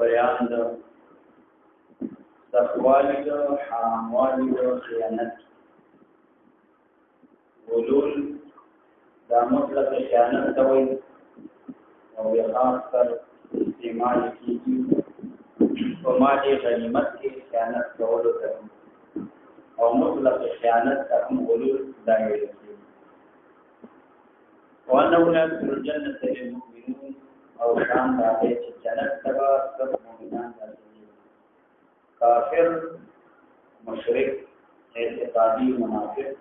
बयान तकवाली हामवाली खयानत गुलूल दामत लग खयानत कवई और खास कर इस्तेमाल की माल गनीमत की खयानत कवल करूँ और मुतलक खयानत का हम गुलूल दाए रखिए जन्नत मुमिनून और शान दावे जन्नत तबा सब मुमिनान काफिर मुशरिक एतकादी मुनाफिक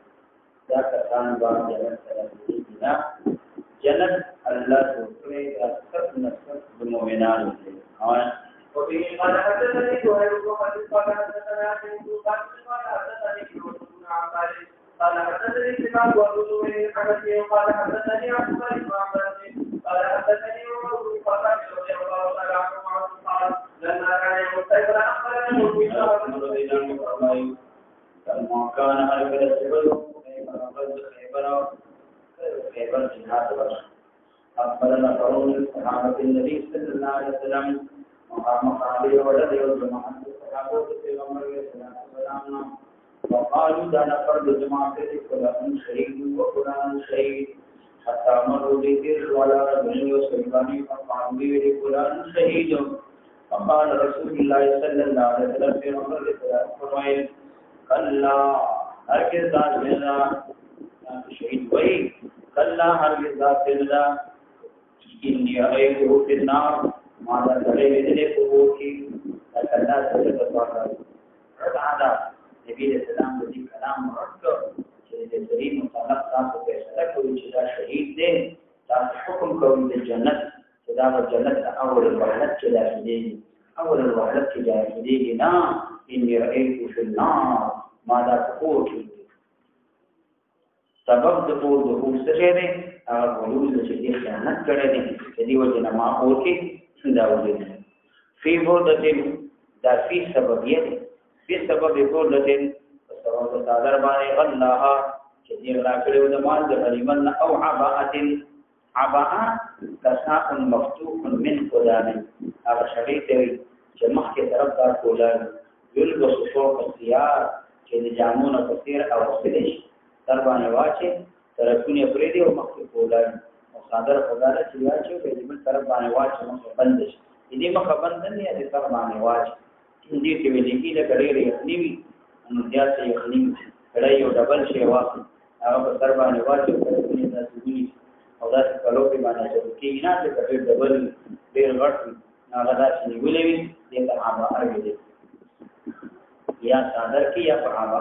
या कसान बाग जन्नत तरफ बिना जन्नत अल्लाह दूसरे का सब नस्ल मुमिनान है और वही قال حدثني زهير بن حرب قال حدثنا عبد قال حدثني قال حدثني سماك والرسول الحنفي قال حدثني عبد الله بن عباس قال حدثني عمر بن الخطاب رضي الله تعالى عنه قال لما كان يوم الخيبر اخبرني لما كان هرب الجبل خيبر جهاد أخبرنا قوم صحابة النبي صلى الله عليه وسلم وقام عليه ولد والجماعة الصحابة في عمر السلام وقالوا دانا فرد جماعة قرآن شهيد وقرآن شهيد حتى مروا بذكر ولا رجل وسلماني فقالوا بقرآن شهيد فقال رسول الله صلى الله عليه وسلم في عمر السلام كلا هرگز ذات لنا شهيد وي كلا هرگز ذات لنا إني أعيده في النار ماذا تلي بدل قوتي كلا سجد الله هذا نبی اسلام دې کلام ورکړ چې د شریف مطلق تاسو فیصله کوي چې دا شهید دی تاسو حکم کوئ د جنت چې دا جنت اول الوحدت چې داخلي اول الوحدت چې داخلي نه إني رأيت في النار ماذا تقول سبب دخول څه دی هغه ولول چې دې خیانت کړې دي چې دی وجه نه ما اورکي دا وجه فی بودتن دا فی سببیه دی فی سبب بودتن سبب صادر باندې الله چې دې راکړو د مال د غریبن او عباءتن عباء کساء مفتوح من قدام هغه شریط دی چې مخکې طرف دار کولای یلبس فوق الثياب چې د جامونو په څیر او سپیش تر باندې واچي طرفونه پرې دی او مخکې کولای او صادر خدای چې واچي په دې بل طرف باندې واچي نو بند شي دې مخه بند نه دي تر باندې واچي دې کې ویلې کې له کړې نیوي نو بیا چې یخنی کړای یو ډبل شي واخلي هغه په تر باندې واچي طرفونه تاسو دي او دا څه کلو په باندې چې کې نه چې کړې ډبل ډېر غټ هغه دا چې نیولې وي دې ته هغه اړې دي یا صادر کی یا صحابہ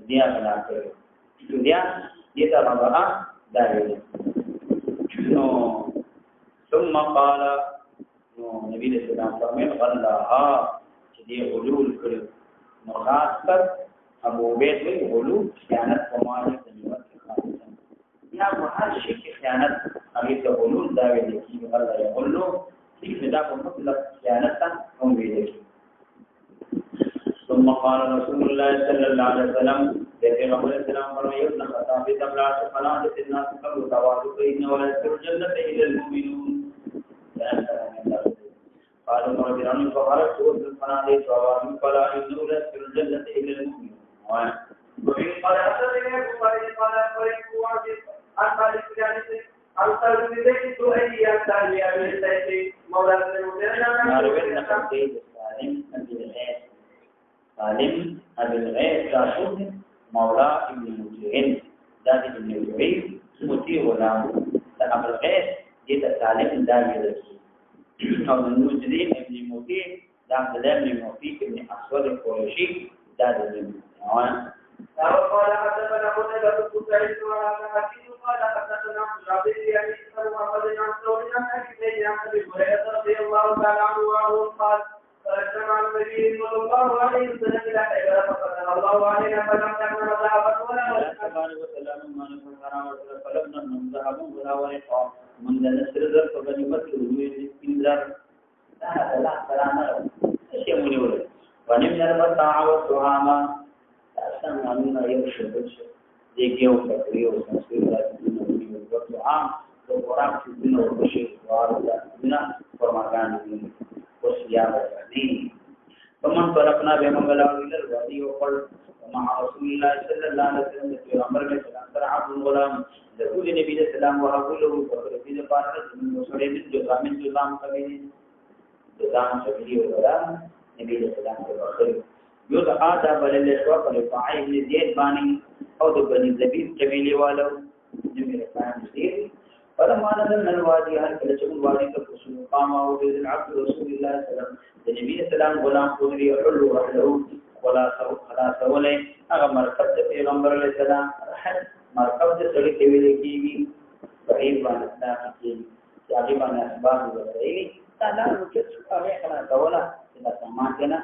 دیا بنا کر دیا یہ صحابہ دایو نو ثم قال نو نبی علیہ السلام فرمائے الله چې علول کړ نو خاص کر ابو عبید وی علول خیانت کومه د نیت خاصه یا هر شي کې خیانت هغه ته علول دا ویل کی الله یقولو چې دا په مطلب خیانت هم ویل کی ثم قال رسول الله صلى الله عليه وسلم پیغمبر اسلام فرمائے ابن خطاب تبلا فلان الناس قبل تواضع ان ولا الجنه الى المؤمنون قالوا مرجعون فخرجت فلان تواضع فلا ان ولا الجنه الى المؤمنون وفي قال حدثني ابو قال فريق واجب عن مالك جانب أنصر بذلك أي أمثال أبي السيد مولى سالم أبي الغيث راشد مولى ابن مجرين ذات ابن مجرين مطيع غلام أبي الغيث جيت سالم داوي ذكي أو المجرين ابن مطيع ذات ابن مطيع ابن أسود القرشي ذات ابن مجرين قال حدثنا قتيبة بن سعيد وعن حكيم قال حدثنا عبد العزيز يعني محمد بن عبد الله عن ابي هريرة رضي الله تعالى عنه قال فاجتمع النبي صلى الله عليه وسلم الى خيبر فقال الله علينا فلم نكن ذهبا ولا فلم نكن ذهبا ولا ورقا من نسر فغنمت الوجود انذر لا سلام شيء منور ونمنا المتاع والطعام دا معلومه یو شبل شو دیګ یو کړو یو څه راځي نو ورته عام د قرآن په نو بشي وارده نه فرماګان دي اوس یا باندې ومن طرفنا بمنغلا الى الوادي وقل مع رسول الله صلى الله عليه وسلم پیغمبر کے سلام سره عبد الغلام رسول نبی صلی الله علیه وسلم وحده في ذبار من سورې د ځامن ځام کوي ځام کوي ولا نبی صلی الله علیه وسلم یو د ادا بل له شو په فاعل زید باندې او د بني زبیب قبیله والو نبی رسول الله فلما نزل الوادي هل كلمه الوادي تقصد قام او العبد رسول الله صلى الله عليه وسلم النبي السلام غلام قدري يحل رحله ولا خلاص ولي هغه مرکب د پیغمبر علیه السلام رحل مرکب د سړي ته ویل کیږي صحیح باندې دا کیږي چې هغه باندې اسباب ورته دا نه چې هغه خلاص ولا دا سامان کنه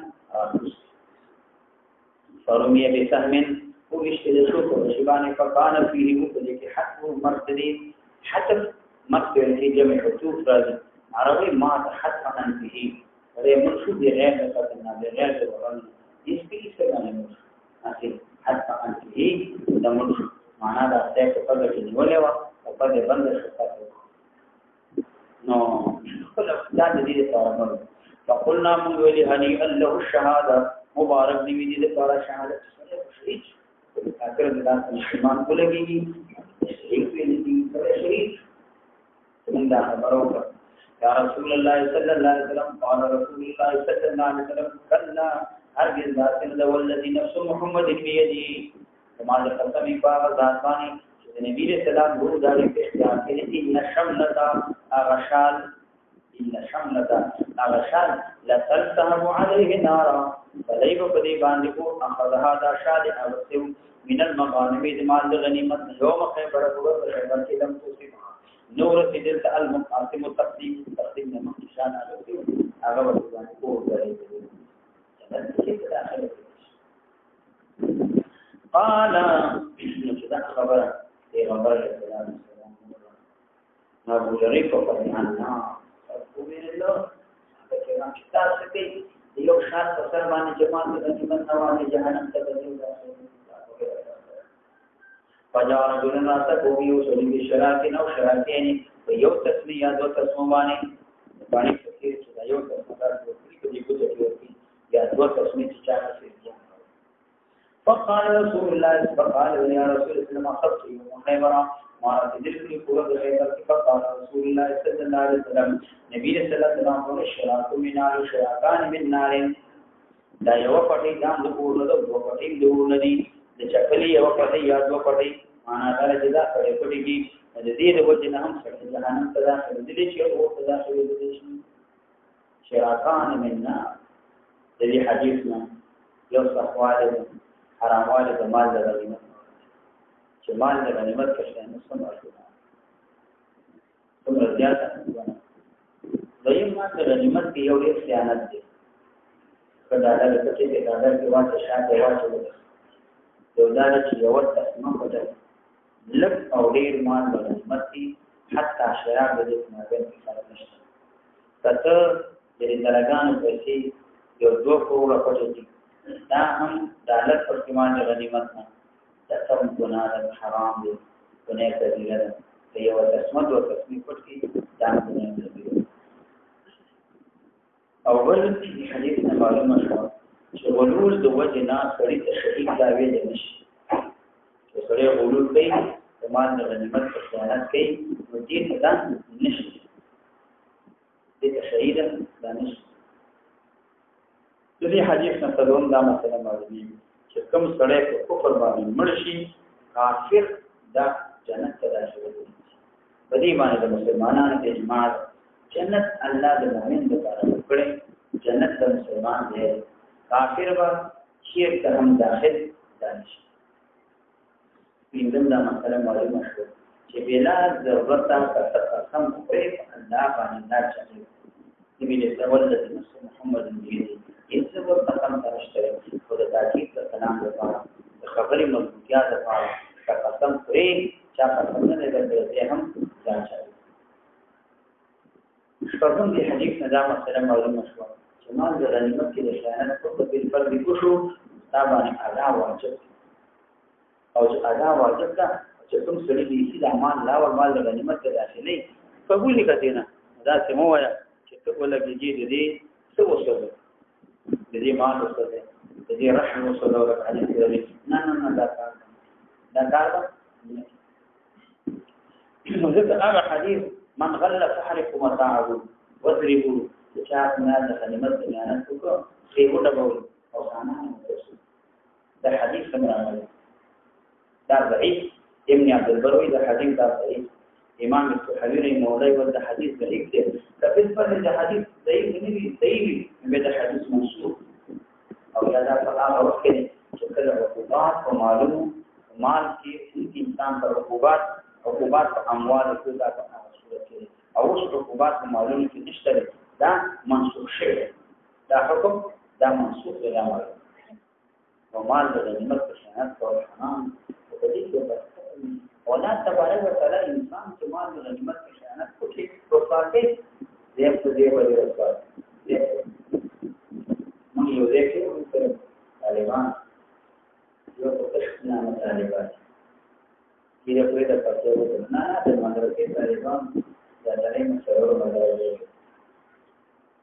فرمي بسهم وبشتل شوك وشبان فقال فيه مبدك حتم مرتدي حتم مرتدي في جمع حتوف رازي عربي ما تحتم عن فيه هذا منشوب بغير لفتنا بغير ورن يسبيل سيغاني منشوب أخي حتم عن فيه ده منشوب معنى ده سيك فقط نوليوا وقد بند شفاته نو كل أفضل دي طارمون فقلنا من ولي هنيئا له الشهادة مبارک دی دې لپاره شهادت شهید اخر د مسلمان کو لګي شهید ویل دي شهید څنګه خبرو یا رسول الله صلی الله علیه وسلم قال رسول الله صلی الله علیه وسلم كلا هرگز ذات الذي نفس محمد بيده كما ذكرت من باب ذات باندې چې نبی رسول الله ګورو دالې په اختیار کې ان شملتا غشال ان شملتا غشال لا تلتهم عليه نارا فلیب پدی باندې کو اخذها دا شاد اوسو من المغانم دمال غنیمت یوم خیبر کو خیبر کې لم تصيب نور تدل المقاسم التقدیم تقدیم مخشان اوسو هغه باندې کو غړي قال نشدا خبر پیغمبر علیه السلام ابو جریف په معنا او من الله هغه چې تاسو کې یو شان په سر باندې جماعت د غنیمت نوانه جهنم ته ځي فجار جننا ته کوي او سړي شراکې نو شراکې یو تسمیه دو تسمو باندې فکر چې یو تسمیه د دې په کې یا دو تسمیه چې چا نه فقال رسول الله فقال يا رسول الله خطت يوم خيبر ما تدركني قوة خيبر فقال رسول الله صلى الله عليه وسلم نبي صلى الله عليه وسلم الشراك من نار شراكان من نار دا یو پټي ځان د پورو د دوه پټي دونه دي د چکلي یو پټي یا دوه پټي معنا دا چې دا پټي پټي کې د دې د وجه نه هم څه جهنم ته داخل دي چې او ته داخل دي شراكان من نار د دې حدیث نه یو صحواله حرامواله د مال د غنیمت چې مال د غنیمت کې نه سمه څومره زیاته دویم مال د غنیمت کې یو ډېر خیانت دی کله دا د کچې د قدر کې واټه شاته واچو یو دا چې یو تسمه کوي لک او ډېر مال د غنیمت کې حتی شراب د دې مابین کې فرق نشته کته د درګانو پیسې یو 2 کروڑه پټې دا هم دالت پر ایمان غنیمت نه دا سم ګناه حرام دي ګناه کبیره ده که یو قسمت او قسمی پټ کی دا ګناه کبیره اول حدیث نه معلومه شو چې غلول د وجه نه سړی ته شهید دا ویل نشي چې سړی غلول کوي ایمان غنیمت په خیانت کوي نو دې ته نشي دې شهید دا نشي دې حدیث نه تلون دا مسله معلومه چې کوم سړی په کفر باندې مرشي کافر دا جنت ته داخل دي په دې معنی د مسلمانانو د اجماع جنت الله د مؤمن لپاره کړي جنت د مسلمان دی کافر به شرک ته هم داخل دانشي پیندم دا مسله معلومه شو چې بلا ضرورت ته قسم پرې الله باندې نه چي نبی له ولادت محمد دی انسان قسم ترشته خود تاکید د کلام لپاره د خبرې مضبوطیا لپاره قسم پرې چا قسم نه لري هم ځان چي شپږم دی حدیث نه دا مسله معلومه شو چې مال د غنیمت کې د شهادت په بل فرض کو شو دا باندې ادا واجب او چې ادا واجب ده چې کوم سړي دې چې د امان لا او مال د غنیمت ته داخلي قبول کړي نه دا سمو وایا چې ته ولګي دې څه وسوله دې مال وسوله دې رحم وسوله او حدیث دې نه دا کار نو ځکه هغه حدیث من غل فحرق متاعه واضربوا شاعت من هذا غنیمت بیانات کو خیبو ډبول او سامان دا حدیث څنګه راغلی دا ضعیف ابن عبد البروي دا حدیث دا ضعیف امام الطحاوی مولاي ودا حدیث ضعیف دی کله په دا حدیث ضعیف نه دی ضعیف به دا حدیث منسوخ او یا دا په هغه وخت کې چې کله عقوبات او معلوم مال کې انسان پر عقوبات په اموال کې دا په صورت کې او اوس عقوبات په معلوم کې نشته دا منسوخ شوی دا حکم دا منسوخ دی عمل او مال د غنیمت په شان او حرام په دې کې ولا تبارک وتعالى انسان چې مال د غنیمت په شان کو کې پروساته دې په دې وایي راځي موږ یو ځای کې طالبان یو پښتنه طالبان چې په دې پاتې وو نه د مدرسې طالبان دا درې مسلو مدرسې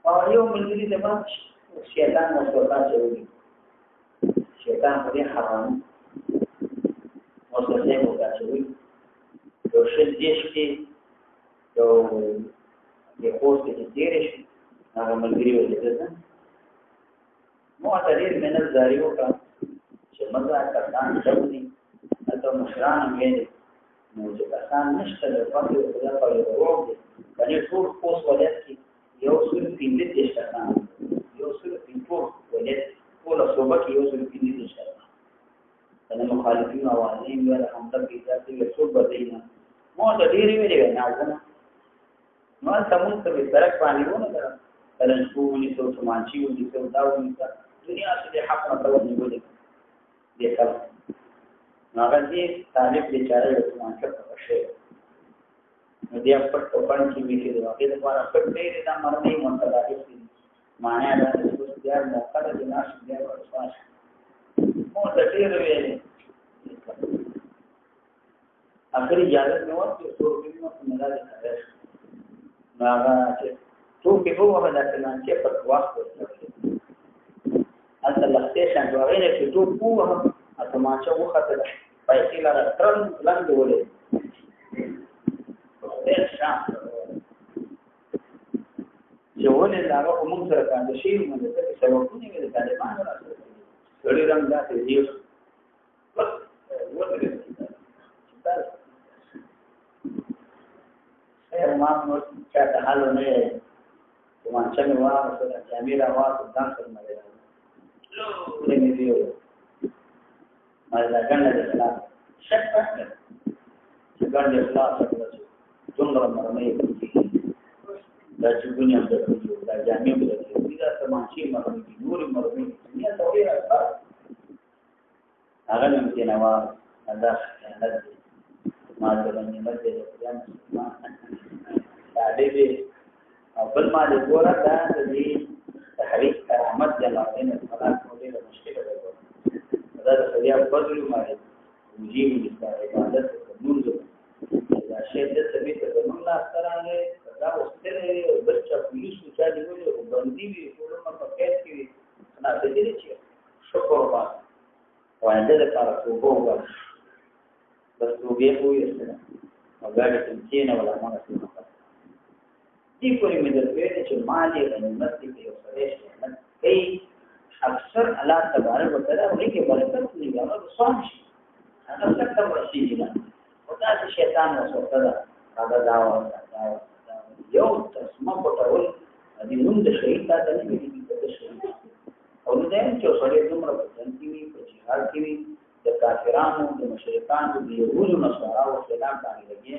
او یو ملګری د باندې شیطان وسوسه چوي شیطان په دې حرام وسوسه وکړي یو شل دیش کې یو د کوڅې کې تیرې شي هغه ملګری ولې ده مو اترې منل زاري وکړه چې مزه کړان شوی اته مشران مې نو چې کسان نشته د پاتې خدای په ورو دي باندې ټول کوڅ ولایت کې یو سل پینځه دیش کسان یو سل پینځه ولایت ټول صوبه کې یو سل پینځه دیش کسان د مخالفین اوازې ویل همدا کې ځکه یو څو بدینه مو ته ډېری ویلې نه ځنه نو تاسو ته به سرک باندې ونه کړه تلن شوونی څو مانچی ونی څو داونی څو دنیا څخه حق نه توګه نیولې دې خلک هغه دې طالب بیچاره یو مانچه په شی نو دې په پټ کې وی کې واقع د پاره پټ دې دا مرمه متدارک دي معنی دا چې بیا موقع د ناش بیا ورساش مو ته ډېر ویلې اخري اجازه نو ورته څو کې نو نه راځي هغه چې ټول په هغه د چې په وخت اصل لختې شان دوغې نه چې ټول په هغه اتماچه وخته پیسې لاره ترن لاندې ولې ډېر شان چې ولې دا کوم سره کاند شي موږ ته سبب نه ویل طالبان راځي ډېر رنګ داسې دی ما نو چاته حال نه کوم چې نو واه سره کیمرا واه ځان سره مې لو دې دیو ما دا څنګه ده لا شک پاتې چې ګڼ اخلاص سره څومره مرمه دا چې دنیا ته دا جامع بده دا سماشي مرمه نور مرمه دنیا ته وي هغه نن کې نو دا ما ته باندې مده ځان ما دا دې خپل ما دې ګوره دا دې تحریک کرامت جلالین خلاص مودې مشکل ده دا د خدای په فضل باندې وجیب دې عبادت نور دا شی دې ثابت ده نو لا سترانه دا واستره بچا پولیس چې دی ویل باندې وی ټول ما په کې کې نه دې چې شکر وباسه وانده لپاره توبه بس توبه کوي او غاړه تنکینه ولا ما څه دې پورې مې درته چې مالي غنیمت دې یو سره شي ای اکثر الله تبارک وتعالى ورکه برکت نه یاره وسوم شي هغه څه ورشي نه او دا شیطان وسوته دا هغه دا یو تسمه پټول دې نوم د شیطان ته نه ویل د شیطان او دې چې سره دومره پرځنتي وي په جهاد کې وي د کافرانو د مشرکانو د یهودو نصارا او خلاف باندې لګي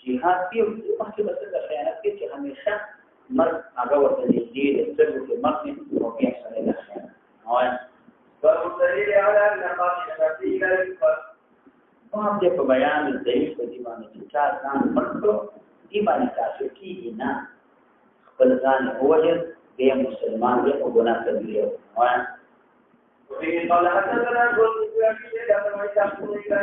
جهاد کې مخکې بس د خیانت کې چې همیشه مرګ هغه ورته دي د څلور کې مرګ او بیا سره د خیانت اوه فمستدل على النقاش الشرعي او دې په بیان د دې په دی باندې چې ځان مرګ دی باندې تاسو کې نه خپل ځان اوجه دې مسلمان دې په ګناه کوي اوه وفي قال حدثنا قلت في أبي لما يتحكم إلى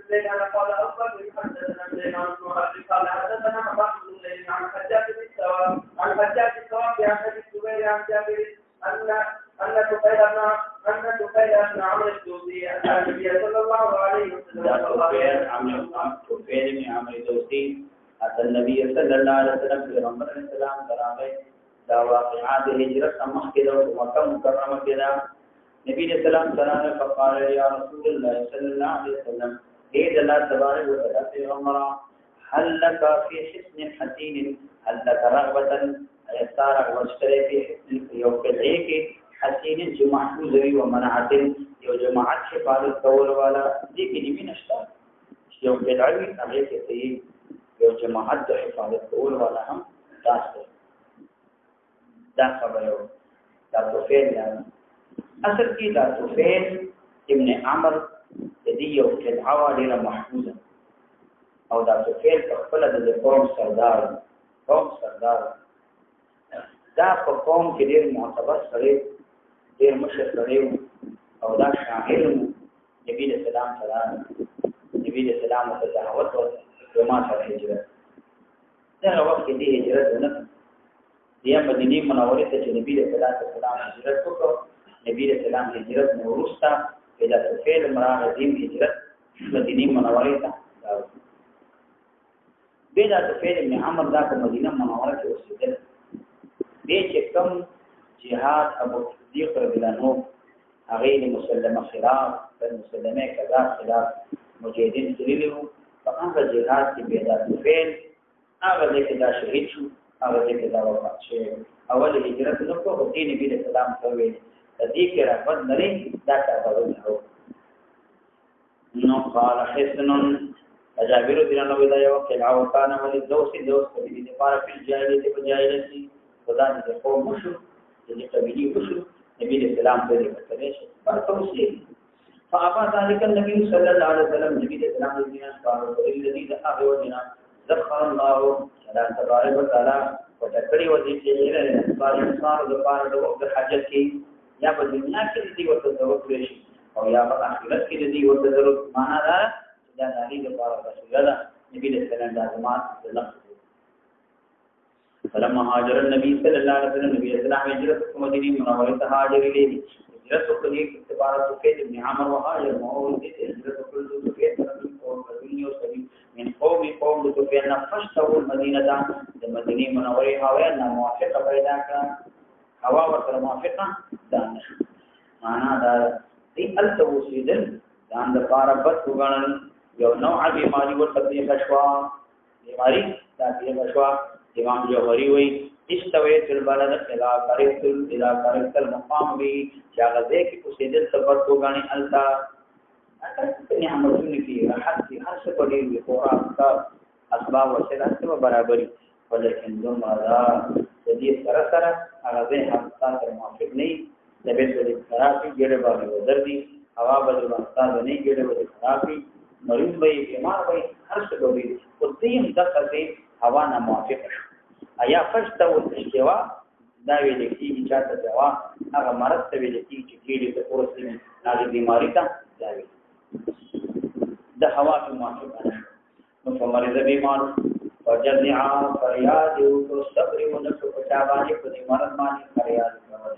إلى قال أفضل حدثنا سليمان بن حرب قال حدثنا حماد بن زيد عن حجاج بن السواب عن حجاج السواب عن أبي الزبير عن جابر أن طفيل بن عمرو الدوسي أن النبي صلى الله عليه وسلم طفيل بن عمرو الدوسي أتى النبي صلى الله عليه وسلم في رمضان السلام تراوي دا واقعات هجرت مخکې مکه مکرمه کې دا نبی صلی الله علیه وسلم فقال يا رسول الله صلى الله عليه وسلم اے الله تبارک وتعالى پیغمبر هل لك في حسن حسين هل لك رغبة يسار واشتري في حسن يوم كذلك حسين جماعت ذوي ومنعت یو جماعت حفاظت کول والا دې کې دې نشته یو بدعوي هغه کې یو جماعت حفاظت کول والا هم تاسو دا خبره دا طفیل يعني اصل کې دا طفیل ابن عمرو دې یو بدعوا ډیره محفوظه او دا طفیل په خپل د قوم سردار دا په قوم کې ډیر معتبر سره ډیر مشر سره او دا شاعر نبی له سلام ته دعوت ورکړه ما سره هجرت دا وخت کې دې هجرت نه دی مدینه منوره ته چې نبی له سلام هجرت وکړ نبی له سلام هجرت نو ورستا پیدا طفیل مراد دې هجرت مدینه منوره ته دا طفیل ابن عمرو دا په مدینه منوره کې اوسېدل دې چې کوم جهاد ابو صدیق رضی الله عنه هغه مسلمه خلاف د مسلمه کذا خلاف مجاهدین تللیو په هغه جهاد کې پیدا طفیل هغه دې دا شهید شو هغه دې دا وفات شو اول هجرت نو کو دې نبی له سلام ته ویل دې کې راغد نری دا کار وکړو نو قال حسن جابر رضی الله عنه دا یو کله او کان ولې دوست په دې لپاره په جاهلیت په جاهلیت خدا دې قوم شو دې قبيله وشو نبی اسلام ته وکړي شي په توصيه فابا ذلك النبي صلى الله عليه وسلم نبی اسلام دې قالو الذي ذهب وجنا ذكر الله تبارك وتعالى وتکړی و دې چې نه انسان د پاره د وخت حاجت کې یا په دنیا کې دې ورته ضرورت شي او یا په آخرت کې دې ورته ضرورت معنا ده دا د دې لپاره رسول نبی اسلام د ازمات فلما هاجر النبي صلى الله عليه وسلم نبی اسلام هجرت مدینه منوره ته هاجر لیدي هجرت وکړي اعتبار طفیل ابن عمرو وهاجر مولود هجرت وکړي طفیل من قوم طفیل نفشتو المدینه د مدینه منوره هوا نه موافقه پیدا کړه هوا ورته موافقه ده معنا دا دې التوسیدل ځان د پاربت وګڼل یو نوع بیماری ورته بشوا بیماری دا بشوا امام جوهری وی استویت البلد الى قريت المقام به شاغزه کی پوسیدل صبر کو غانی التا اته نعمتونه کی راحت کی هر څه په دې خوراک کا اسباب وسیله سره برابرۍ ولیکن دوم را د دې سره هغه حتا تر موافق نه د بیت ول خرابي ګډه باندې ودرځي هوا بدل استاد نه ګډه ودرځي خرابي مریض به بیمار به هر څه کوي او دې دغه هوا نه موافق شو ایا فرشته او استوا دا ویل کیږي چې تاسو دوا هغه مرض ته ویل کیږي چې کېږي د اورسین هغه بیماری ته دا ویل د هوا په موافق نه نو په مرض بیمار وجزع فریاد او صبر او نفس په چابانه په دې مرض باندې فریاد کوي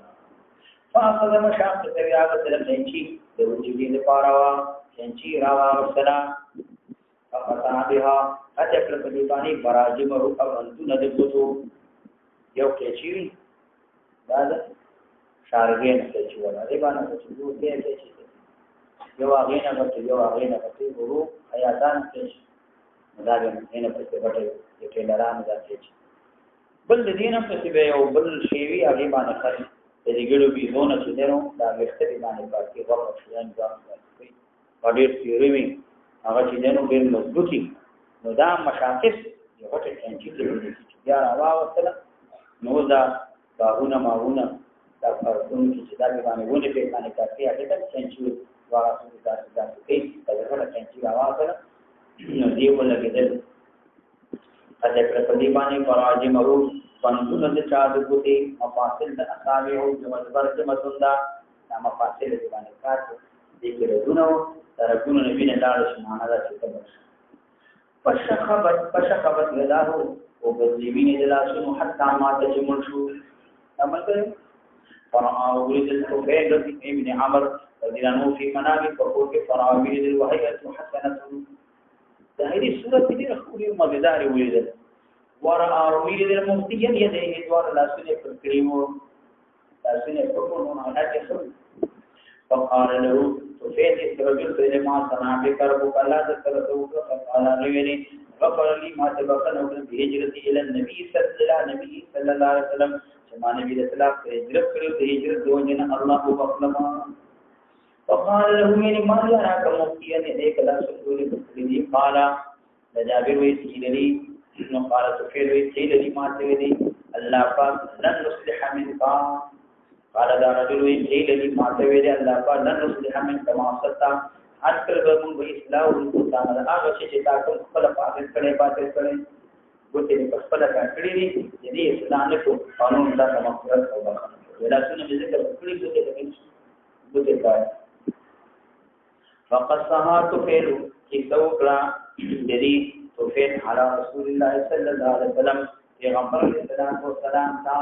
فاخذ مشاق فریاد سره چنچي د وجودي لپاره وا چنچي راوا والسلام فقطع بها اجل پدیبانی براجم رو اولتو ندبوتو یو کچیوی دادا شارگین کچیو والا ریبانا کچیو دیر کچیو یو آغینا بطی برو حیاتان کچی مدابین اینا پسی بطی یکی لران دا کچی بل دینا پسی بے یو بل شیوی آگی بانا خری تیری گلو بیزونا چی دیرو دا گشتری بانا باکی وقت شیان جان باکی وڈیر تیروی هغه چې دنو ډېر مضبوطی نو دا مشاکس یو ټکی چې بیا راوستله نو دا باغونه ماونه دا پرتون چې دا باندې ونه په باندې کافي هغه ته چې واغې دا کوي دا هغه چې راوستله نو دی ولګیدل اته پر دې باندې پراجي مرو پنځونه د چا د کوتي مفاصل د اصابع او جمزبر کې متوندا نامه فاصله دی باندې کار دې کې ردونه ترګونه نبی نه لاړ شي معنا دا څه کوي فشخبت يداه وبذيبين دلاسه حتى مات جمل شو عمل کړي فرعا ولد الحفيد ابن عمرو رضي الله عنه في منامه فقول فرعا ولد الوهية حسنة هذه السورة دي خوري مزدار ولد ورعا ولد المفتيا يديه دوار لا سنه الكريم لا سنه فقولون على جسد فقال له ففيت الرجل فلما صنع بك ربك لا تذكره فقال لي غفر لي ما تبقى بهجرتي الى النبي صلى الله عليه وسلم كما نبي الاسلام هجرت کړو د هجرت دوجن الله وبخلما فقال له من ما يراك مفتيا اليك لا سجود لي قال جابر ويسيلي انه قال سفير ويسيلي ما تولي الله پاک لن نصلح منك قال دا رجل ويسيلي ما تولي الله پاک لن نصلح منك ما ستا اذكر بهم باصلاح القران هغه چې تاسو خپل فاضل کړي باطل کړي ګوتې په خپل کړي دي یدي اسلام له قانون دا مغفرت او بخښنه ولا سنه ذکر کړي ګوتې پای فقد صحات فعل کیسوکړه یدي توفیق علی رسول الله صلی الله علیه وسلم پیغمبر علیه السلام تا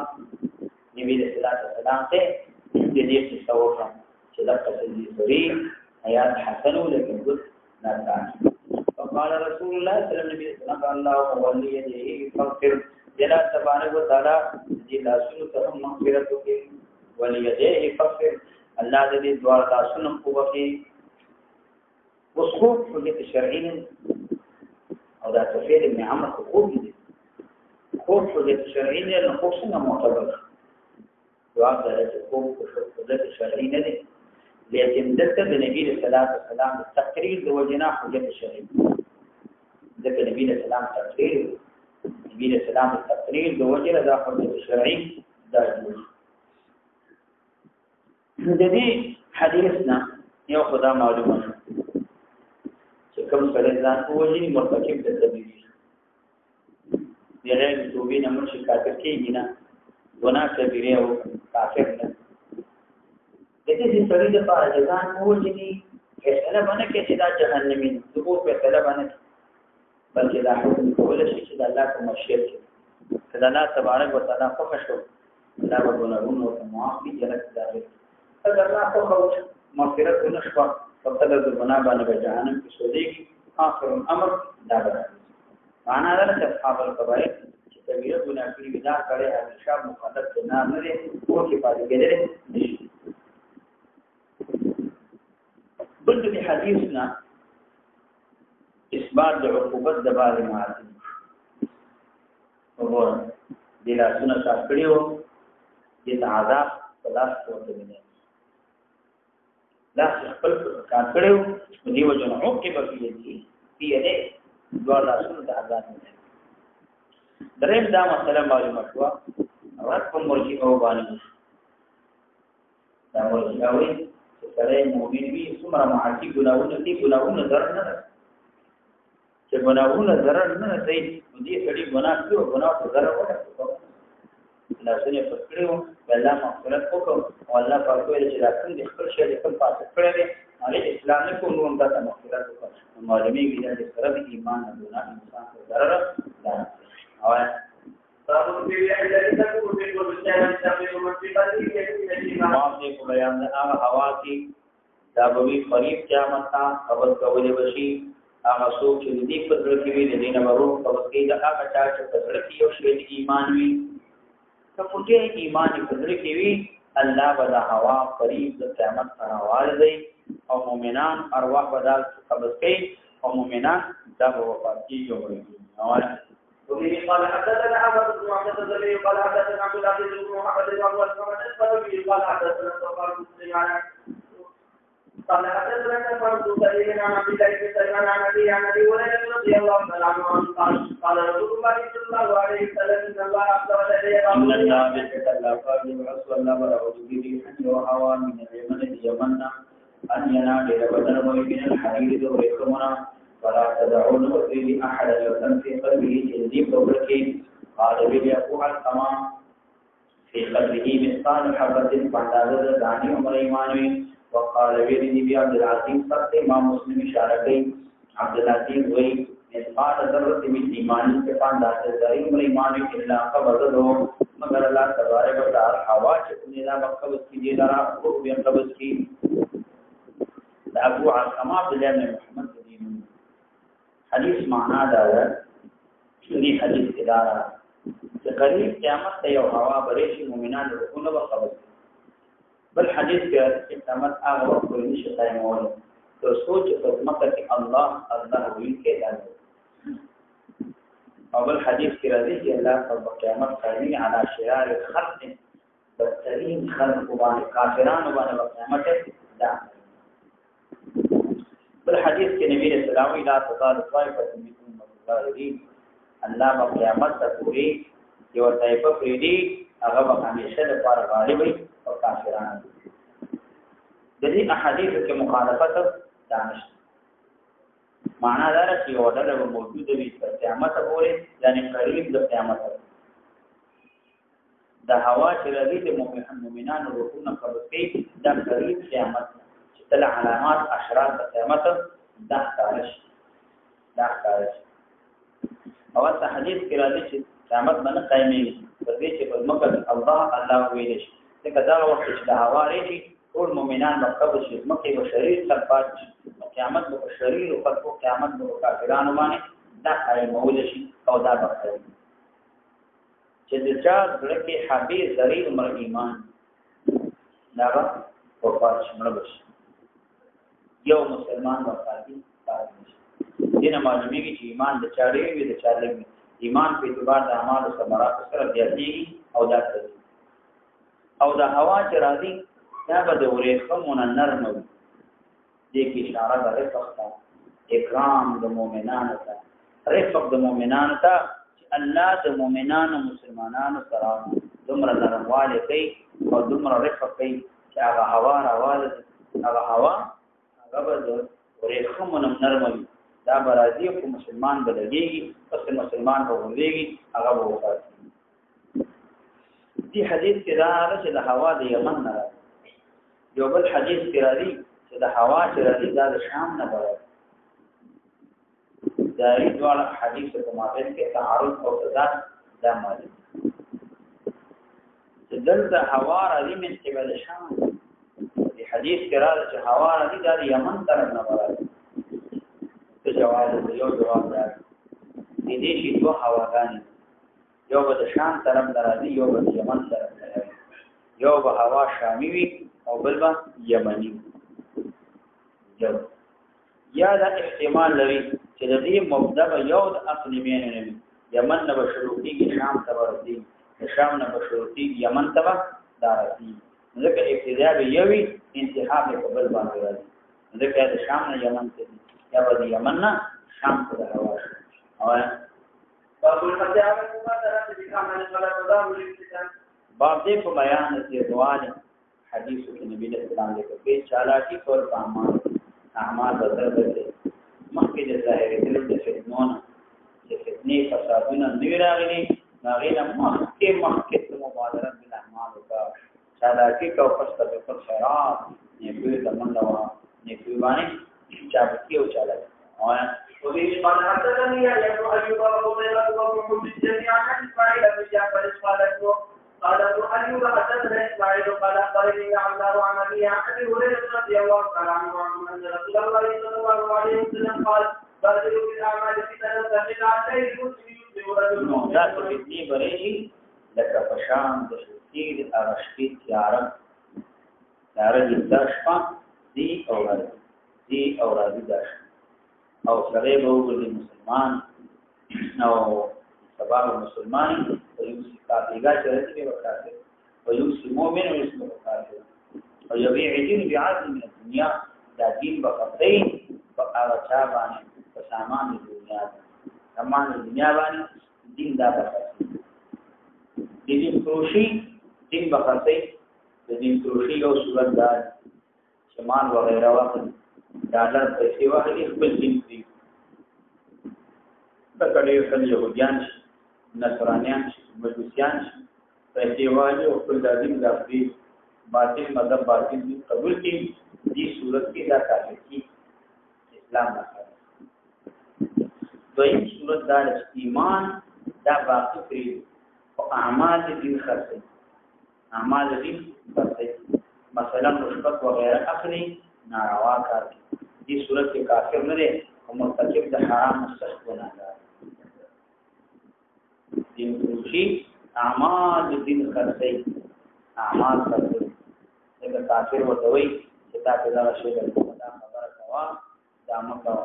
نبی علیہ السلام ته دې کیسوکړه چې دا قصدي سوري حیات حسن ولكن قلت ناتان فقال رسول الله صلى الله عليه وسلم الله ولي يده فاغفر جل تبارك وتعالى جل سنته مغفرتك ولي يده فاغفر الله دې دوار تاسو کو وکي وصوب حجه الشرعين او دا تفسير ابن عمرو خوب دي خوب حجه الشرعين له خوشنا معتبر جواب ده خوب حجه الشرعين دي لیکن دلته د نبی صلی الله علیه وسلم تقریر د وجنا حجت شرعی دغه نبی صلی الله علیه وسلم نبی صلی الله علیه وسلم تقریر د وجنا د حجت شرعی دا د دې حدیثنا یو خدا معلومه چې کوم سره ځان وجنی مرتکب د تبلیغ دغه توبې نه مرشي کافر کېږي نه ګناه کبیره او کافر نه دې سړي د پاره ځان وځي فیصله باندې کې چې دا جهنمي دغه فیصله باندې بلکې دا حکم کول شي چې د الله په مشیت کې کله الله تبارک وتعالى خوښ شو الله وګورونو او معافي جنت داخل اگر الله خوښ مغفرت ونشوا فقد د ګناه باندې جهنم کې سودېږي اخر الامر دا به معنا دا چې اصحاب الکبائر چې کبیره ګناه کړی ودا کړي همیشه مخالف نه لري او کې پاتې کېږي بلد دي حديثنا اثبات عقوبت د بعض معاصي وګور دي لا سنه کړیو دي عذاب خلاص کوته دي لا خپل کړیو دي وجه عقوبت به دي دې دوه لا سنه د عذاب نه درېم دا مسله معلومه شو اورات کوم مرجي او باندې دا ورځاوي سره مؤمن وي څومره معاصي ګناونه دي ګناونه ضرر نه چې ګناونه ضرر نه دی دې سړي ګناه کوي ګناه ته ضرر ورکړي لا سنه پکړو الله مغفرت وکړو او الله پاک ویل چې راځي د خپل شی د خپل پاسه کړی دی علي اسلام نه کوم نو دا مغفرت وکړو معلومي دي چې سره د ایمان نه ګناه انسان ته ضرر نه او تاسو په دې اړه چې تاسو په دې ورته چې په مصیبتي کې دې په بیان د هغه هوا کې دا به قریب قیامت ته خبر کولې وشي هغه څوک چې دې په ځل کې وي د دې نه ورو خبر کې دا هغه چې په ځل کې یو شی ایمان وي ته په دې ایمان په ځل کې وي الله ودا هوا قریب د قیامت سره والي او مؤمنان ارواح بدل خبر کوي او مؤمنان دا به وفات کیږي وبه قال حدثنا عمر بن محمد الزبير قال حدثنا عبد العزيز بن محمد بن عبد الصمد الفرقي قال حدثنا سفيان بن سليمان قال حدثنا سفيان بن سليمان عن عبد الله بن سليمان عن ابي هريره رضي الله تعالى عنه قال رسول الله صلى الله عليه وسلم ان الله عز وجل يقول ان الله بالتكلف ورسول الله ورسوله به وهوى من اليمن اليمن ان ينادي بدر من الحديد ويكمنا ولا تدعون وفيه أحد يوتن في قلبه جلدي بوبركي قال بلي أبو القمام في قدره مثقال حبة فاندازه دانی عمر ایمانوی وقال ویلی نبی عبدالعظیم سخت امام مسلم اشاره کئی عبدالعظیم وی مثقال ذرت من ایمانی کے فاندازه داری عمر ایمانوی الا قبضه مگر اللہ تبارک و تعالی حوا چکنے دا قبض کی دی لرا روح بین قبض کی دا ابو عالقمہ عبداللہ بن محمد دین حدیث معنا دا دی حدیث ادارہ قریب قیامت ته یو هوا بریشي مؤمنان روحونه به قبض بل حدیث کې قیامت هغه وخت کې نشي قائمول تو سوچ خدمت کې الله وی کې دی اول حدیث کې راځي چې الله په قیامت قائمي على شرار الخلق بدترین خلق باندې کافرانو باندې قیامت ده بل حدیث کې نبی رسول الله لا تزال طائفه من المؤمنين الله په قیامت ته پوری یو طائفه پریدي هغه به همیشه د پاره غالب وي او کافرانو د دې احادیث کې مخالفت دانش معنا دا چې یو ډول موجود وي تر قیامت پورې یعنی قریب د قیامت د هوا چې راځي د مؤمنانو روحونه قبض کوي د قریب قیامت چې تل علامات اشراط د قیامت د ښکارش او په حدیث کې راځي چې قیامت باندې قائمي په دې چې په مکه الله ویل شي دا دا وخت چې د هوا لري ټول مؤمنان په قبر شي مکه به شریر تلپات قیامت به شریر او په قیامت به کافرانو باندې دا قائمول شي او دا به چې د چا زړه کې حبيب ذریع عمر ایمان دا په پاتې شمل بشي یو مسلمان ورته دینه معلومیږي چې ایمان د چاړې وي د چاړې ایمان په اعتبار د اعمالو ثمرات سره زیاتېږي او دا کوي او د هوا چې راځي دا به د ورېخمو نه نرم وي دې کې اشاره ده رفق ته اکرام د مؤمنانو ته رفق د مؤمنانو ته چې الله د مؤمنانو مسلمانانو سره دومره نرموالی کوي او دومره رفق کوي چې هغه هوا راواله هغه هوا هغه به د ورېخمو نه نرم وي دا برازي کو مسلمان بدلېږي پس مسلمان به ولېږي هغه به وفات دي حدیث کې دا چې د هوا د یمن نه راځي یو بل حدیث کې راځي چې د هوا چې راځي دا د شام نه راځي دا ډول حدیث په مابین کې تعارض او تضاد دا مالي چې دلته هوا راځي من قبل شام دي حدیث کې راځي چې هوا راځي دا د یمن طرف نه راځي جواب یو جواب راځي دې شي دوه هواګانې یو به د شام طرف راځي یو به د یمن طرف راځي یو به هوا شامي وي او بل به یمني یا دا احتمال لري چې د دې مبدا به یو د اقلیمین نه وي یمن نه به شروع کیږي شام ته ورځي شام نه به شروع کیږي یمن ته راځي ځکه ابتدا به یوي انتها به قبل باندې راځي ځکه د شام نه یمن ته یا به یمن نه شام ته هوا باب المجاهد مبادره بكامل الصلاه والسلام باب دې په بیان د دوال حدیث کې نبی له سلام دې په چالاکی پر اعمال بدل دي مخکې د ظاهر د فتنون چې فتنې فسادونه نه راغلي ناغینا مخکې مبادره بالاعمال او چالاکی کو فساد پر خیرات نه په دمنوا نه په باندې چابکی او چالاکی وفي قال حدثني يا ابن ايوب وقيل ومحمد جميعا عن اسماعيل بن جعفر قال ابن ايوب حدثنا اسماعيل قال اخبرني عمار عن ابي هريره رضي الله تعالى عنه ان رسول الله صلى الله عليه وسلم قال بادروا بالاعمال فتنه فقطعتين المسلم رجل ذات فتنه بريشي لك فشان تشكيل ارشكي تيارم داشما دي اورادي داشما او سره به وګړي مسلمان او سبب مسلمان او یو کافیګه چرته به وکړي او یو مؤمن او یو کافر او یبيع دین بعزم من الدنيا دا دین بقطعي فقال چابان سامان دنیا باندې دین دا بقطعي دین فروشي دین بقطعي دین فروشي او صورت دا شمال وغيرها واخد ډالر پیسې واخلي خپل دین دی دا کله یو څل يهوديان نصرانيان مجوسيان دیوالی او خپل دین د افری باطل مذهب باطل دي قبول کی دي صورت کې دا کافر کی اسلام نه کوي دویم صورت دا ایمان دا باقی پری او اعمال دین خرڅي اعمال دین خرڅي مثلا رشوت وغیرہ اخلي ناروا کار دي صورت کې کافر نه دي او مرتکب د حرام مستحق ګناهګار دین خوشي اعمال دین خرڅي اعمال خرڅي دا کافر وته وي چې تاسو دا شی د خبره کوا دا مکه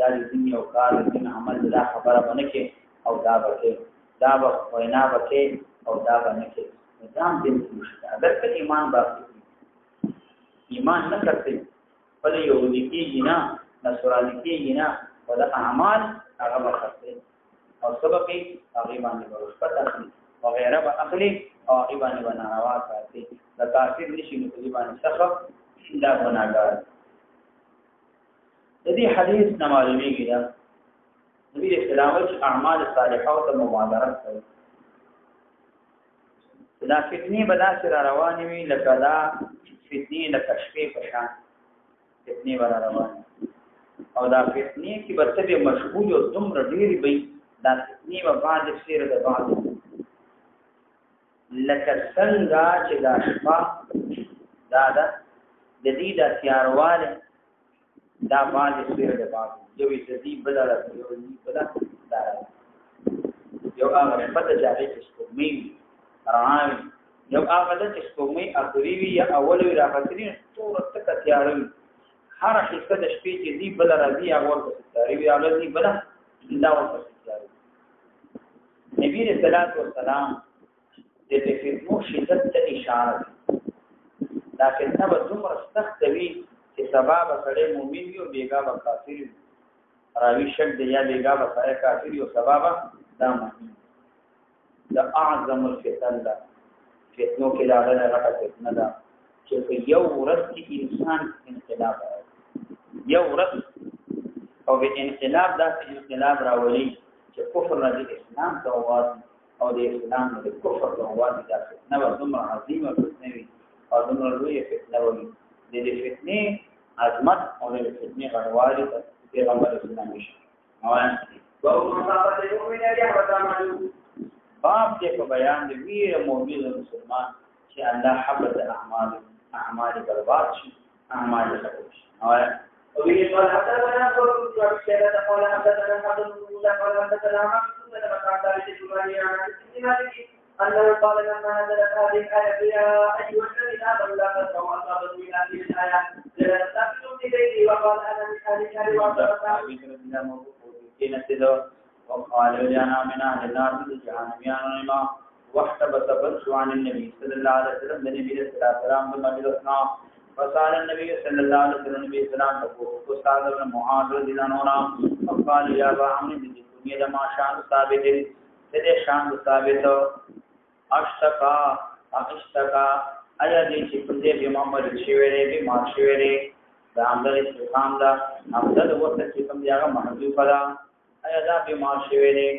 دا دین یو کار دین عمل دا خبره باندې کې او دا بکې دا وینا بکې او دا باندې کې نظام دین خوشي اگر که ایمان باقی ایمان نه کرتے بل یهودی کیږي نه نصرانی کیږي نه ولا اعمال هغه بخته او سبب هغه باندې ورسپت اخلي وغيرها باخلي او هغه باندې بناروا کوي د کافر نشي نو په باندې سخف دا ګناګار د دې حدیث نه معلومیږي دا نبی اسلام چې اعمال صالحه او مبادرت کوي دا فتنی بدا سره روانې وي لکه دا فتنی لکه شپې په شان فتنی ورا روان او دا فتنی کې برتبه مشغول او دومره ډېری وي دا فتنی په بعد سیر د بعد لکه څنګه چې دا شپه دا د دې د تیارواله دا بعد سیر د بعد یو دې بدل یو دې بدل دا یو هغه پته جاري چې کومې راوي یو هغه د سپوږمۍ اخري وي یا اول وي راغلي ټول تک تیاروي هر حصہ د شپې چې دی بل راځي هغه ورته تیاروي او دی بل دا ورته تیاروي نبی رسول الله والسلام د فتنو شدت ته اشاره دا فتنه به دومره سخت وي چې سبب سره مؤمن وي او بیګا به کافر وي راوي شک دی یا بیګا به سره کافر وي او سبب دا مؤمن دا اعظم الفتن ده فتنو کې دا غره غټه فتنه ده چې یو ورځ کې انسان انقلاب راوړي یو ورځ او به انقلاب داسې انقلاب راوړي چې کفر نه د اسلام ته وایي او د اسلام د کفر ته وایي دا فتنه به دومره عظیمه فتنه وي او دومره لویه فتنه وي د دې فتنې عظمت او د فتنې غړوالي ته پیغمبر اسلام شي باب دې په بیان د ویر مؤمن مسلمان چې الله حبت اعمال برباد شي اعمال خراب شي وبه قال حدثنا قول شهادة قال حدثنا حدث قال حدثنا محمود بن مكان الجمالي عن مالك أنه قال لما نزلت هذه الآية يا أيها الذين آمنوا لا تسمعوا أصابتم من هذه الآية لتستفتوا إليه وقال أنا من أهل الشهر وأصابتم وقال لنا من أهل النار من جهنم واحتبس فرش عن النبي صلى الله عليه وسلم النبي صلى الله عليه وسلم بمجلسنا فسأل النبي صلى الله عليه وسلم النبي صلى الله عليه وسلم أستاذ ابن معاذ رضي الله عنه فقال يا أبا عمرو بن الدنيا ما شان ثابت سيد شان ثابت اشتكى ايا دي چې په دې محمد شویره به ما شویره دا عمل استقام دا عمل وخت چې کوم ځای محذوف ده ایا دا بیمار شوی دی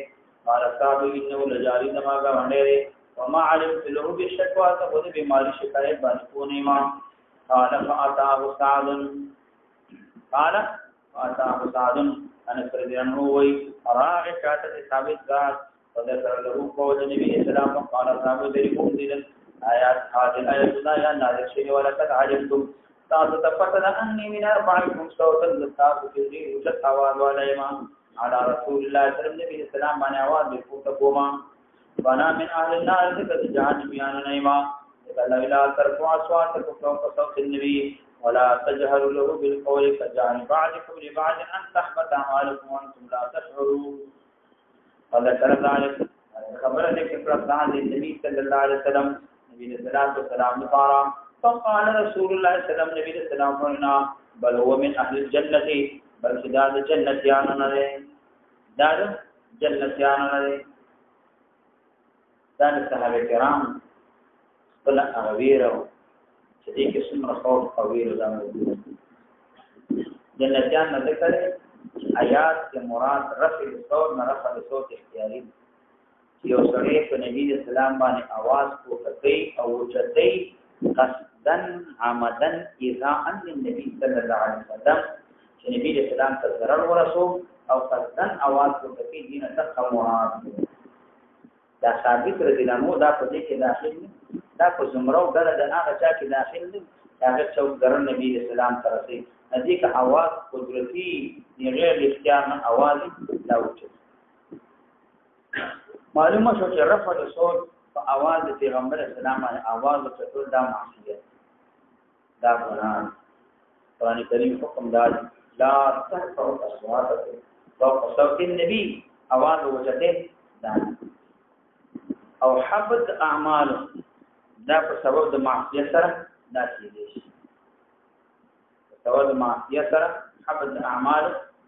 قال صاحب انه لجاری دماغه باندې وما علمت له بشکوا ته د بیماری شکایت باندې کو نه ما قال فاتاه سعد انا فرجانه وی راغ شاته ثابت ذات وذكر له قول النبي اسلام قال صاحب ذلكم دين آیات هذه آیات یا نازل شوی ولکد علمتم تاسو تفتن انی من اربعکم صوتا لتاسو کې وجت आवाज والے ما على رسول الله صلى الله عليه وسلم باندې आवाज وکړه کوما بنا من اهل النار ذکر جهان بیان نیما قال لا ترفعوا اصواتكم فوق صوت النبي ولا تجهروا له بالقول كجهر بعضكم لبعض ان تحبط اعمالكم وانتم لا تشعرون فذكر ذلك خبر ذكر عن النبي صلى الله عليه وسلم نبی صلی الله علیه وسلم قال فقال رسول الله صلى الله عليه وسلم نبی صلی الله علیه وسلم بل هو من اهل الجنه بل خداد جنت یان نه دار جنت یان نه دار صحابه کرام بل اویرو چې دې کې څومره خوف او ویرو ده جنت یان نه ذکر آیات کے مراد رفع الصوت نہ رفع الصوت اختیاری یو سړی په نبی اسلام باندې आवाज کوي او چتای قصدن عمدن اذا ان النبي صلی الله علیه وسلم چې نبی اسلام ته ضرر ورسو او قصدن आवाज کوي دین تقوات دا ثابت رضی الله عنه دا په دې کې داخل دا په زمرو ډله د هغه چا کې داخل دي هغه څوک ضرر نبی اسلام ته رسي ندی که आवाज قدرتی غیر اختیار نه आवाज لا وچه معلومه شو چې رفع الصوت په आवाज د پیغمبر اسلام باندې आवाज وکړل دا معصیت دا ګناه قرآن کریم حکم دار لا ترفعوا اصواتكم فوق صوت النبي आवाज وکړه دا او حبط اعمال دا په سبب د معصیت سره دا کیږي سبب د معصیت سره حبط اعمال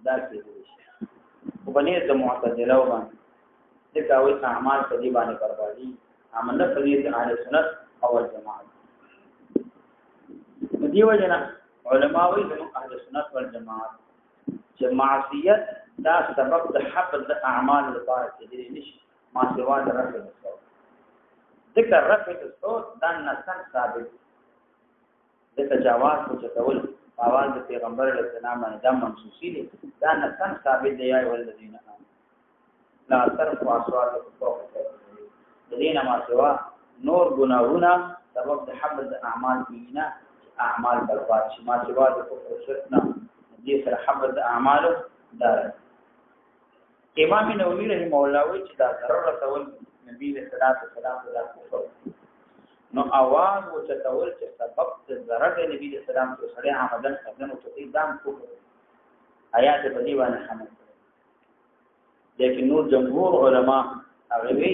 دا کیږي په باندې د معتزله باندې ځکه وایي اعمال په دې باندې بربادي عمل په دې د اهل سنت او جماعت دې وجنه علما وایي د اهل سنت او جماعت چې معصیت دا سبب د حبط د اعمال لپاره کېږي نشي ما سوا د رفع الصوت ذکر رفع الصوت دا نسن ثابت ذکر جواز کو چتول आवाज د پیغمبر علیه السلام باندې د منسوسی دي دا نسن ثابت دی یا ولذین لا ترفعوا اصواتكم فوق صوت الذين ما سوا نور گناهونه سبب د حبط د اعمال کینا اعمال برباد شي ما سوا د کفر شرک نه دې سره حبط د اعمال دار امام نووي رحمه الله وی چې دا ضرر رسول نبی صلی الله علیه وسلم دا کفر نو आवाज او چتول چې سبب د ضرر د نبی صلی الله علیه وسلم سره عمدن اذن او تقدام کفر آیات په دی باندې حمل لیکن نور جمهور علما هغه وی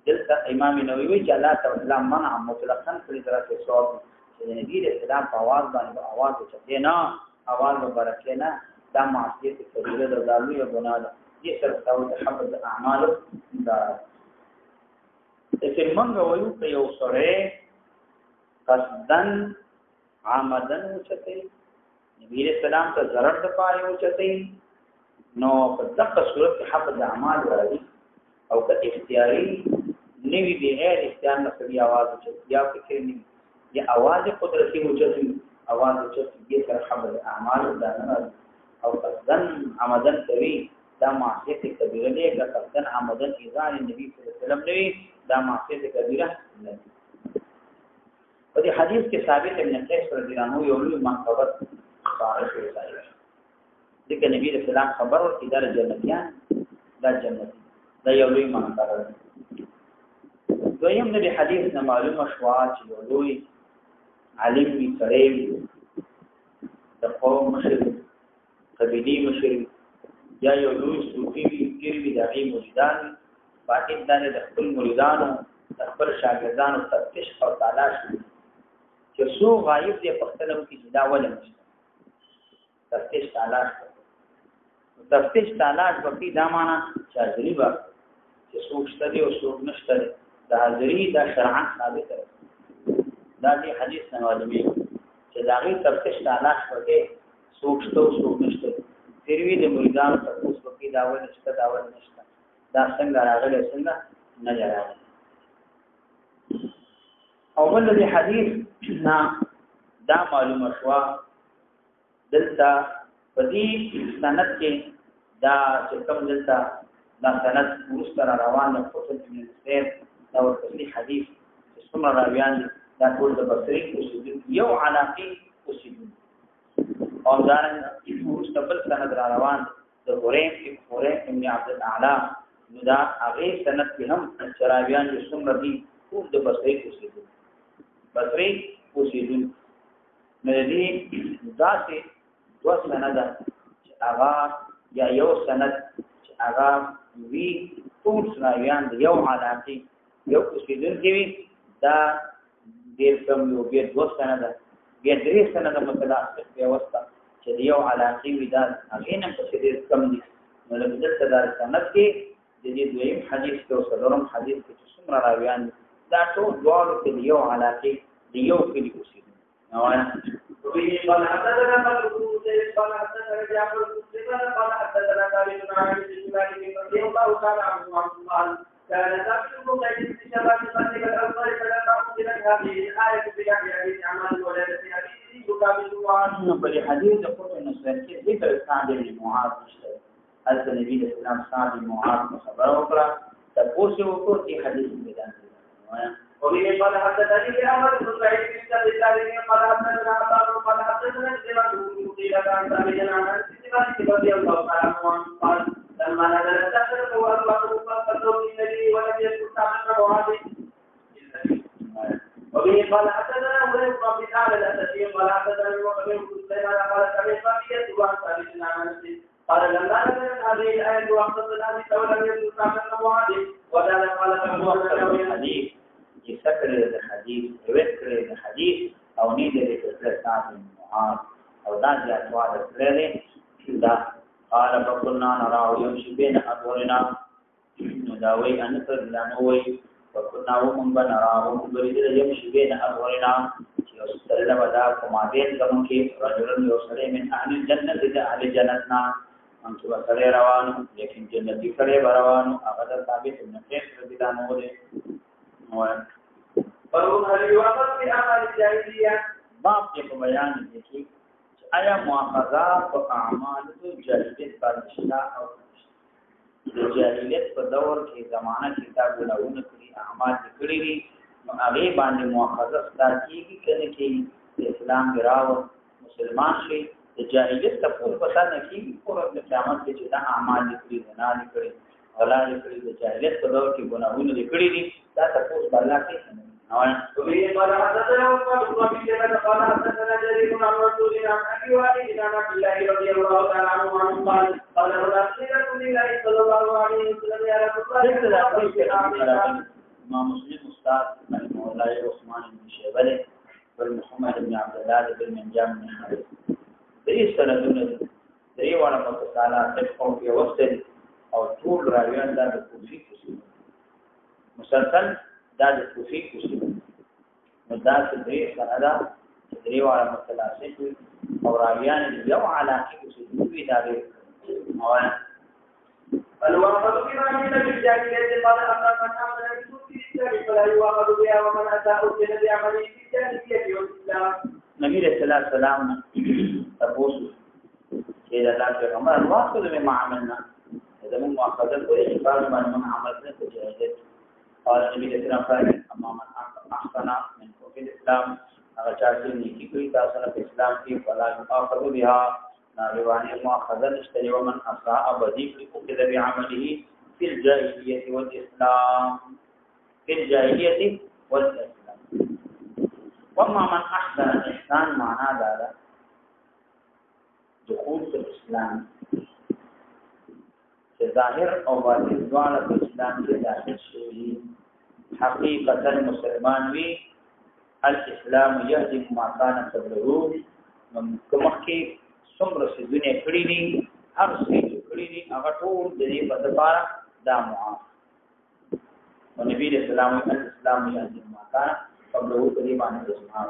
دلته امام نووي وی چې الله تعالی منع مطلقاً کړی درته صوت چې نبی صلی الله علیه وسلم په आवाज باندې आवाज او چتینا आवाज مبارکه نه دا معصیت کبیره ده دا لوی ګناه ده دې سره تاسو حبط اعمال دا چې موږ وایو په یو سره قصدن عمدن وچتای نبی رسول الله ته ضرر د پاره وچتای نو په دغه صورت کې حبط اعمال راځي او که اختیاري نوی به غیر اختیار نه کوي आवाज وچتای یا فکر نه یا आवाज قدرتي وچتای आवाज وچتای دې سره حبط اعمال دا نه او قصدن عمدن کوي دا معصیت کبیره دی که قصدن عمدن اذان نبی صلی الله علیه وسلم نوی دا معصیت کبیره نه په دې حدیث کې ثابت ابن قیس رضی الله عنه یو لوی منقبت صالح شوی دی دغه نبی رسول الله خبر ورکړي دا جنتیان دا جنتی دا یو لوی منقبت دویم د حدیث نه معلومه شو چې یو لوی عالم وی سره د قوم مشر قبیلی مشر یا یو لوی صوفي وی پیر وی دغه مریدان باقي د خپل مریدانو د خپل شاګردانو تفتیش او تلاش چې څو غایب دي په خپلو کې جدا ولې نشته تفتیش تلاش په دا معنا چې حاضری چې څوک شته دي او څوک نشته دي د حاضری د شرعاً ثابت دی دا دی حدیث نه معلومي چې دا غي تفتیش تلاش وکړي څوک شته او څوک نشته پیروي د مریدانو تاسو په دا ولې نشته دا ولې نشته دا څنګه راغلی څنګه نه راغلی او بل د حدیث نه دا معلومه شو دلته په دې سند کې دا چې کوم دلته دا سند ورسره روان د فوتن ابن سیر دا ورته حدیث چې څومره راویان دا ټول د بصری اوسېدل یو علاقه اوسېدل او دا ورسره بل سند روان د هوریم ابن عبد الاعلى نو دا هغه سند کې هم چراویان چې څومره دي ټول د بصری اوسېدل نو دې ذاتي دو سند چې هغه یا یو سند چې هغه وی ټول چراویان د یو علاقه یو اوسېدل کې دا ډېر کم یو بیا دو سند بیا درې سند متلاصق ویوستا چې یو علاقه وی دا هغه نه په ډېر کم دي نو له دې تدار سند کې د دې دویم حدیث او څلورم حدیث کې څومره راویان دا ټول دوه کې یو علاقه دی یو کې دي اوسېدل نو وی قال حدثنا مالك قال حدثنا جعفر بن قال حدثنا ثابت عن ابن مالك رضي الله تعالى عنه قال كان ذلك غير استشارات ذلك الأمر فلما أنزل هذه الآية بحديث عمل ولادة حديث يقابل بل حديث قلت نسأل كيف ذكر سعد بن معاذ هل النبي صلى الله عليه وسلم سعد بن معاذ خبره أخرى تقوس وقوت في حديث بدان وبه قال حدثني أحمد بن سعيد بن عبد الله قال حدثنا عطاء قال حدثنا سليمان قيل كان ساميا عن سليمان رضي الله تعالى عنه قال لما نزل السحر وأربعة فقدوا النبي ولم يذكر سعد معاذ وبه قال حدثنا وليد بن سعد الأسدي قال حدثنا المؤمن بن سليمان قال سمعت فقيه وعن ثابت عن أنس قال لما نزلت هذه الآية وأخذنا بك ولم يذكر سعد معاذ وذلك قال فهو الحديث يسكر الحديث يذكر الحديث او نيجي لتسلسل بن معاذ او ذات أسواد الثلاثة كذا قال فكنا نراه يمشي بين أظهرنا نداوي أن نفرد وكنا ومن نراه يمشي بين أظهرنا يوصل ودا كمادين كمن كي رجل يوصل من أهل الجنة إلى أهل جنتنا أنت وصل روان لكن جنة كره روان أغدا ثابت من كيف رضينا نور فهو هل يوافق في أعمال الجاهلية باب کے بیان دیکھیں آیا مؤاخذات و اعمال تو جاہلیت پر اشتاء اور جاہلیت پر دور کے زمانہ کتاب گناہوں کری اعمال کری دی هغه باندې مؤاخذه ستاسو کې کې اسلام ګراو مسلمان شي د جاهلیت ته په پتا نه کې پوره د قیامت کې چې دا اعمال کری نه کړی ولا کړی د جاهلیت په دور کې گناهونه کری دي دا تاسو الله کې وبه قال حدثنا عثمان بن ابي شيبه قال حدثنا جرير بن منصور عن ابي وائل عن عبد الله رضي الله تعالى عنه قال قال رسول الله صلى الله عليه وسلم يا رسول الله امام مسلم استاد رحمه الله عثمان بن شيبه والمحمد بن عبد الله بن منجام بن حارث دې سندونه دې واړه متصاله او په وسط او ټول راویان د کوفی مسلسل دا د کوفی نو دا درې سندا درې واړه متصاله او راویان یو علاقه کوفی دا دی او الواقع في معنى الجاهلية قال أما من عمل بسوء الإسلام فلا يواخذ بها ومن أساء بها بعمله في الجاهلية والإسلام. نبي صلى الله عليه وسلم تقول إذا لا تغمر الواخذ بما عملنا إذا من مؤاخذة كل قال من عملنا في الجاهلية قال النبي صلى الله عليه وسلم أما من أحسن من في الإسلام أغشاشني كي كل تاسنا في الإسلام في فلا يؤاخذ بها نارواني مؤاخذة اشتري ومن أساء بديك لأخذ بعمله في الجاهلية والإسلام في الجاهلية والإسلام. وما من أحسن الإحسان معناه ذلك دخول في الإسلام ظاهر أو باطن دوالة في الإسلام في داخل شيء حقيقة المسلمان في الإسلام يهدم ما كان قبله كمخي څومره چې دنیا کړی دي هر څه چې کړی دي هغه ټول د دې په لپاره دا معاف او نبی رسول الله اسلام یې ما کان قبله په دې باندې اسلام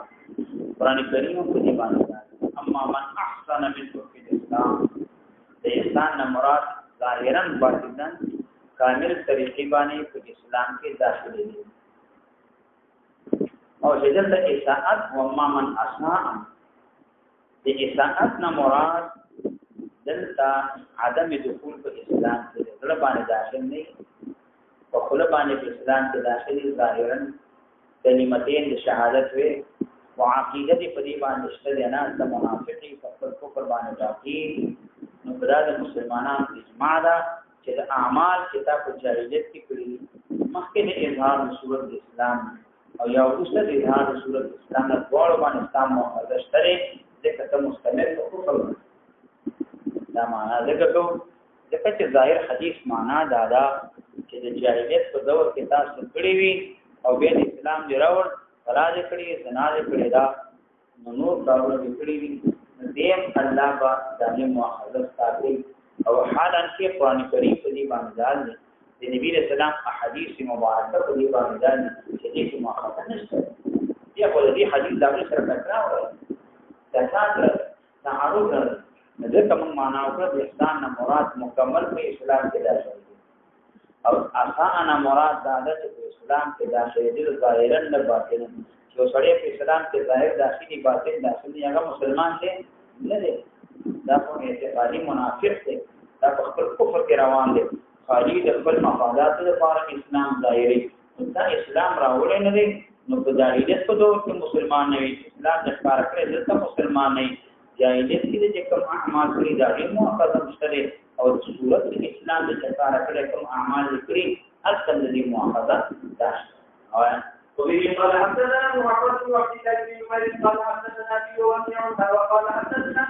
قرآن کریم په دې باندې اما من احسن من في الاسلام د انسان نه مراد ظاهرا باطنا کامل طریقې باندې په اسلام کې داخلي دي او چې دلته اساءت و اما من اساء د اساءت نه مراد دلته عدم دخول په اسلام کې د باندې داخل نه په خپل باندې په اسلام کې داخلي ظاهرا کلمتين د شهادت وي او عقیده دې په دې باندې شته نه د منافقي په خپل کفر باندې راځي نو براد مسلمانانو اجماع ده چې د اعمال کتاب په جاهلیت کې کړی مخکې د اظهار صورت د اسلام او یا اوسه د اظهار صورت اسلام نه ډول باندې اسلام مو شته ذکر مستمر او کفر دا معنا ذکر چې ظاهر حدیث معنا دا چې د جاهلیت په دور کې تاسو کړی وي او بیا د اسلام دی راوړ فراج کړی زنا کړی دا نور کارونه کړی وي دې الله با د مؤاخذه ساتي او حالا کې قرآن کریم په دې باندې ځان د نبی رسول الله احادیث مبارکه په دې باندې ځان چې دې مؤاخذه نشته یا په دې حدیث دا سره ټکراو تاسو تعارض نه ځکه موږ معنا وکړه د اسلام نه مراد مکمل په اسلام کې داخل دي او اسانه مراد دا ده چې اسلام کې داخلي ظاهرا نه باطن چې سړی په اسلام کې ظاهر داخلي باطن داخلي هغه مسلمان دی نه دی دا په اعتقادي منافق دی دا په خپل کفر کې روان دی خالي د خپل مفادات لپاره اسلام ظاهري دا اسلام راوړی نه دی نو په جاهلیت په دور کې مسلمان نه وي اسلام د ښکار کړی دلته مسلمان نه وي جاهلیت کې چې کوم اعمال کړي دا یې مؤخذ مشتري او صورت کې اسلام د ښکار کړی کوم اعمال کړي اصل دې مؤخذ ده او وبه قال حدثنا محمد بن عبد الله بن عمر قال حدثنا ابي وكيع وقال حدثنا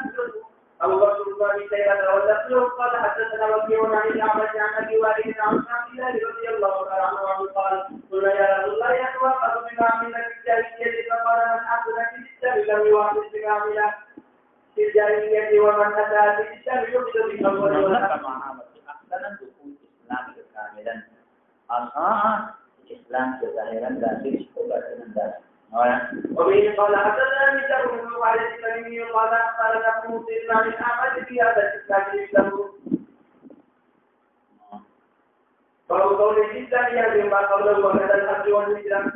ابو بكر بن ابي شيبه واللفظ قال حدثنا وكيع عن الاعمش عن ابي وائل عن عبد الله رضي الله تعالى عنه قال قلنا يا رسول الله يتوقف بما من الجاهليه فقال من احسن في الاسلام لم يوافق بما من في الجاهليه ومن اتى في الاسلام يقصد بقوله احسن دخول اسلام كاملا اسان اسلام کے ظاہراً داخل کو باطناً داخل وبه قال حدثنا مثل بن خالد الكريمي قال اخبرنا ابن مسلم عن احمد في هذا الاسلام له فهو قول الاسلام يهدم ما قبله وكذا الحج والهجره